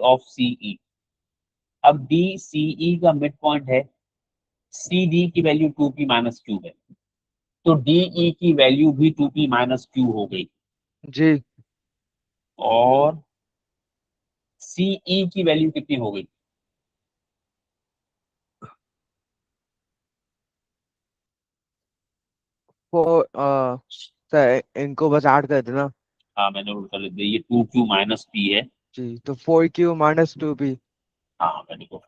Of CE. अब D CE का mid point है, सी डी की वैल्यू 2p माइनस क्यू है, तो डीई की वैल्यू भी 2p माइनस क्यू हो गई, जी। और सीई की वैल्यू कितनी हो गई? वो सर इनको बस ऐड कर देना। हाँ मैंने उल्टा लिख दिया, ये 2q माइनस पी है। जी, तो 4Q - 2P। हाँ मैंने को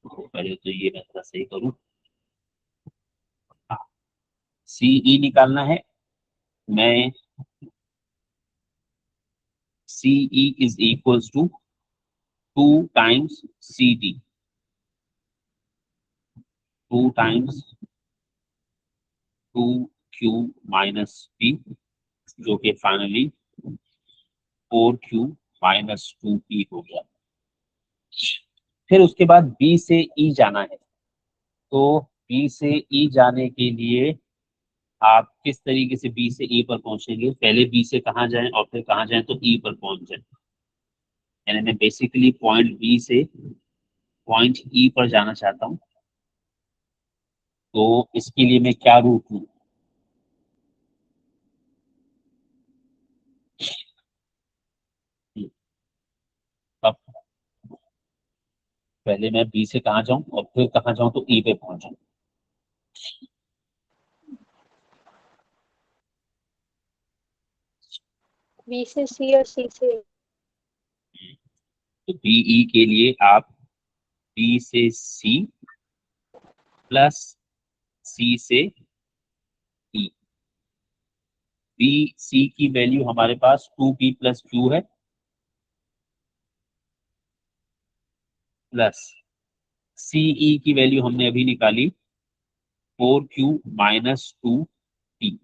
पहले तो ये मैं थोड़ा सही करूँ। हाँ, सीई निकालना है, मैं CE is equals to 2 times C D, 2 times 2q minus P, जो कि फाइनली 4q - 2p हो गया। फिर उसके बाद बी से ई जाना है, तो बी से ई जाने के लिए आप किस तरीके से बी से ई पर पहुंचेंगे? पहले बी से कहाँ जाएं और फिर कहाँ जाएं तो ई पर पहुंच जाएं। यानी मैं बेसिकली पॉइंट बी से पॉइंट ई पर जाना चाहता हूँ, तो इसके लिए मैं क्या रूट लूँ? अब पहले मैं बी से कहाँ जाऊं और फिर कहाँ जाऊं तो ई पे पहुंच जाऊं। बी से सी और सी से। तो बीई के लिए आप बी से सी प्लस सी से ई। बी सी की वैल्यू हमारे पास 2p प्लस क्यू है, प्लस सीई की वैल्यू हमने अभी निकाली 4q - 2p,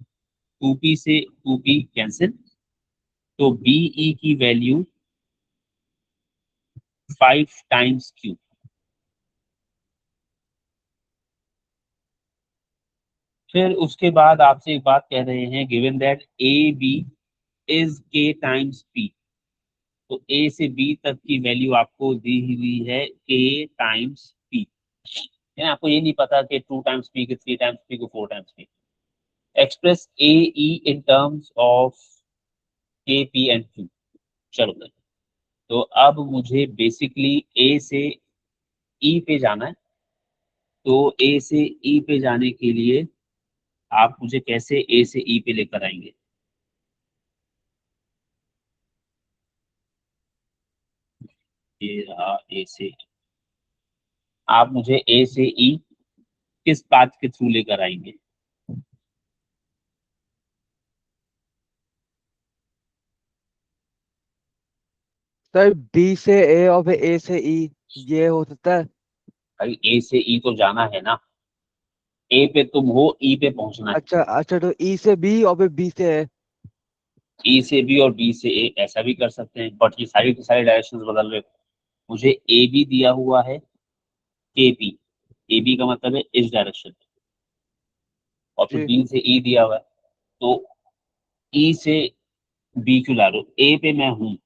2p से 2p कैंसिल, तो बीई की वैल्यू 5 टाइम्स q। फिर उसके बाद आपसे एक बात कह रहे हैं, given that A B is K times P, तो ए से बी तक की वैल्यू आपको दी हुई है के टाइम्स पी। आपको ये नहीं पता कि 2 टाइम्स पी के 3 टाइम्स पी को 4 times P. Express A E in terms of के पी एंड क्यू। चलो भाई, तो अब मुझे बेसिकली ए से ई पे जाना है, तो ए से ई पे जाने के लिए आप मुझे कैसे ए से ई पे लेकर आएंगे? ये रहा ए से, आप मुझे ए से ई किस पाथ के थ्रू लेकर आएंगे? सर बी से ए और फिर ए से ई, ये हो सकता है। भाई ए से ई तो जाना है ना, ए पे तुम हो, ई पे पहुंचना है। अच्छा अच्छा, तो ई से बी और फिर बी से ए। ई से बी और बी से ए ऐसा भी कर सकते हैं, बट ये सारी की सारी डायरेक्शंस बदल रहे हो। मुझे ए बी दिया हुआ है, के पी, ए बी का मतलब है इस डायरेक्शन, और फिर जी। बी से ई दिया हुआ है, तो ई से बी क्यों ला रहे हो? ए पे मैं हूँ,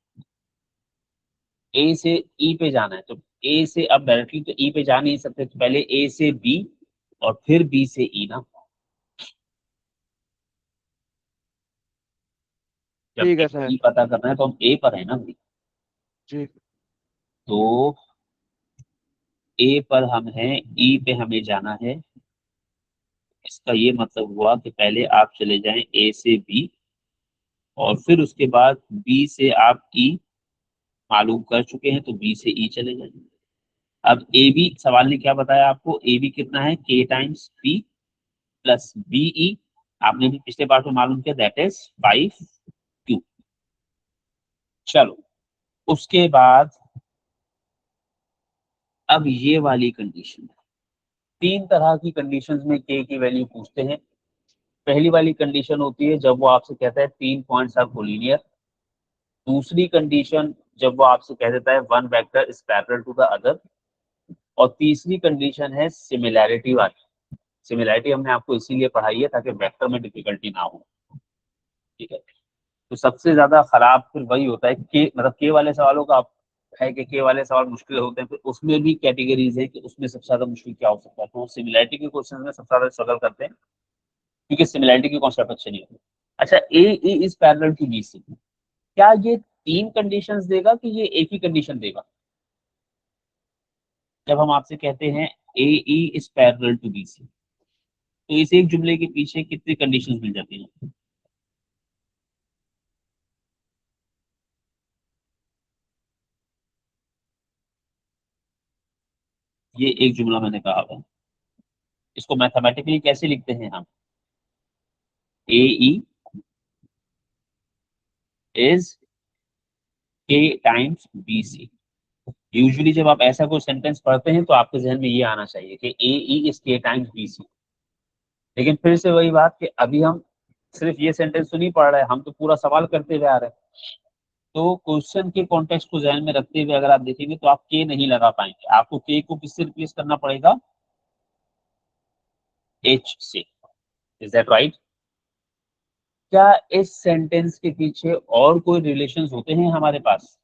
ए से ई पे जाना है, तो ए से अब डायरेक्टली तो ई पे जा नहीं सकते, तो पहले ए से बी और फिर बी से ई ना। जब ठीक है सर। ई पता करना है तो हम ए पर है ना भाई, जी। तो ए पर हम हैं, ई पे हमें जाना है। इसका ये मतलब हुआ कि पहले आप चले जाएं ए से बी, और फिर उसके बाद बी से आप ई मालूम कर चुके हैं, तो बी से ई चले जाएं। अब ए बी, सवाल ने क्या बताया आपको? ए बी कितना है? के टाइम्स पी प्लस बीई, आपने भी पिछले पार्ट में मालूम किया, दैट इज 5q। चलो, उसके बाद अब ये वाली कंडीशन, 3 तरह की कंडीशंस में के की वैल्यू पूछते हैं। पहली वाली कंडीशन होती है जब वो आपसे कहता है 3 पॉइंट्स आर कोलिनियर। दूसरी कंडीशन जब वो आपसे कह देता है one vector is parallel to the other. और तीसरी कंडीशन है सिमिलैरिटी वाली। सिमिलैरिटी हमने आपको इसीलिए पढ़ाई है ताकि वेक्टर में डिफिकल्टी ना हो, ठीक है। तो सबसे ज्यादा खराब फिर वही होता है के, मतलब के वाले सवालों का है कि के वाले सवाल मुश्किल होते हैं, फिर उसमें भी कैटेगरीज है कि उसमें सबसे ज्यादा मुश्किल क्या हो सकता है। तो सिमिलैरिटी के क्वेश्चन में सबसे ज्यादा स्ट्रगल करते हैं क्योंकि सिमिलैरिटी के कॉन्सेप्ट अच्छे नहीं होते। अच्छा, A is parallel to B C, क्या ये 3 कंडीशंस देगा कि ये एक ही कंडीशन देगा? जब हम आपसे कहते हैं A is parallel to B C, तो इस एक जुमले के पीछे कितनी कंडीशंस मिल जाती हैं? ये एक जुमला मैंने कहा था, इसको मैथमेटिकली कैसे लिखते हैं हम? ए is K times B C. Usually जब आप ऐसा कोई सेंटेंस पढ़ते हैं तो आपके जहन में ये आना चाहिए कि ए इज के टाइम्स बी सी। लेकिन फिर से वही बात कि अभी हम सिर्फ ये सेंटेंस तो नहीं पढ़ रहे हैं, हम तो पूरा सवाल करते हुए आ रहे हैं। तो क्वेश्चन के कॉन्टेक्स्ट को ध्यान में रखते हुए अगर आप देखेंगे तो आप के नहीं लगा पाएंगे, आपको के को किससे रिप्लेस करना पड़ेगा? एच से। Is that right? क्या इस सेंटेंस के पीछे और कोई रिलेशंस होते हैं हमारे पास?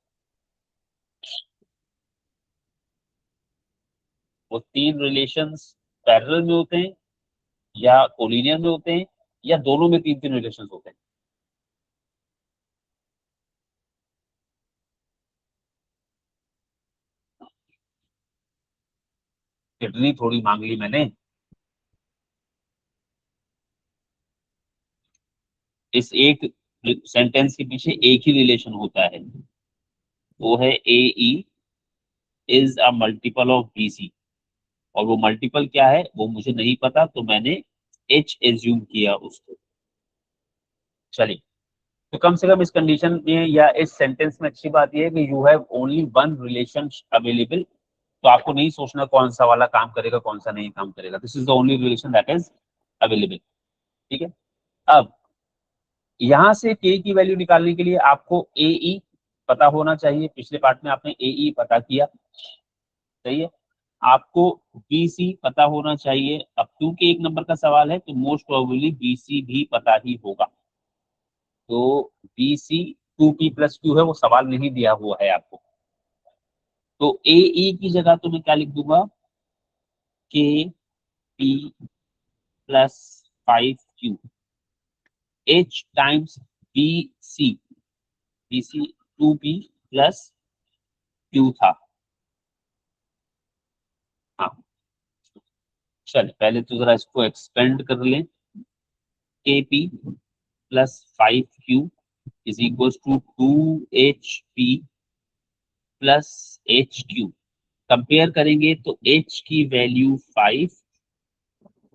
वो 3 रिलेशंस पैरेलल में होते हैं या कोलिनियर में होते हैं या दोनों में 3-3 रिलेशंस होते हैं? कितनी थोड़ी मांग ली मैंने। इस एक सेंटेंस के पीछे एक ही रिलेशन होता है, वो है A is a multiple of B C. और वो मल्टीपल क्या है वो मुझे नहीं पता, तो मैंने एच एज्यूम किया उसको। चलिए, तो कम से कम इस कंडीशन में या इस सेंटेंस में अच्छी बात यह है कि you have only one relation available. तो आपको नहीं सोचना कौन सा वाला काम करेगा कौन सा नहीं काम करेगा, this is the only relation that is available. ठीक है। अब यहां से के की वैल्यू निकालने के लिए आपको ए पता होना चाहिए। पिछले पार्ट में आपने ए पता किया, सही है। आपको बी सी पता होना चाहिए। अब क्योंकि एक नंबर का सवाल है तो मोस्ट प्रोबेबली बी सी भी पता ही होगा। तो बी सी 2p + q है, वो सवाल नहीं दिया हुआ है आपको। तो ए की जगह तो मैं क्या लिख दूंगा? K P + 5q H times B C. B C 2p + q था। हाँ, चलिए पहले तो जरा इसको एक्सपेंड कर लें। K P + 5q is equal to 2hp + hq। Compare करेंगे तो h की वैल्यू 5,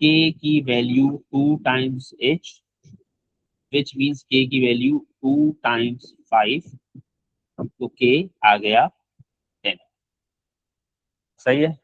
k की value 2 times h, which means k की वैल्यू 2 टाइम्स 5, तो k आ गया 10। सही है।